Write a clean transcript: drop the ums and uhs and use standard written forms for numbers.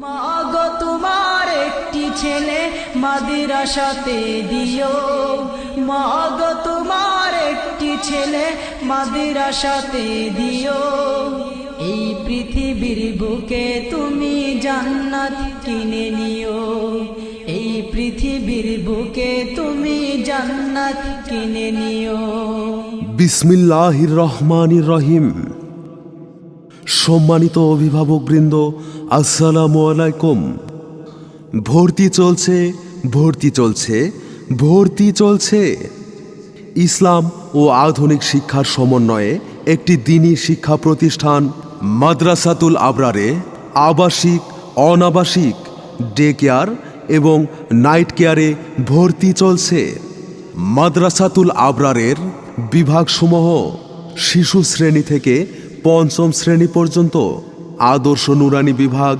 মাগো তোমার একটি ছেলে মাদ্রাসাতে দিও, মাগো তোমার একটি ছেলে মাদ্রাসাতে দিও। এই পৃথিবীর বুকে তুমি জান্নাত কিনে নিও, এই পৃথিবীর বুকে তুমি জান্নাত কিনে নিও। বিসমিল্লাহির রহমানির রহিম। সম্মানিত অভিভাবকবৃন্দ, আসসালামু আলাইকুম। ভর্তি চলছে, ভর্তি চলছে, ভর্তি চলছে। ইসলাম ও আধুনিক শিক্ষার সমন্বয়ে একটি দ্বীনি শিক্ষা প্রতিষ্ঠান মাদ্রাসাতুল আবরারে আবাসিক, অনাবাসিক, ডে কেয়ার এবং নাইট কেয়ারে ভর্তি চলছে। মাদ্রাসাতুল আবরারের বিভাগসমূহ শিশু শ্রেণী থেকে পঞ্চম শ্রেণী পর্যন্ত, আদর্শ নুরানি বিভাগ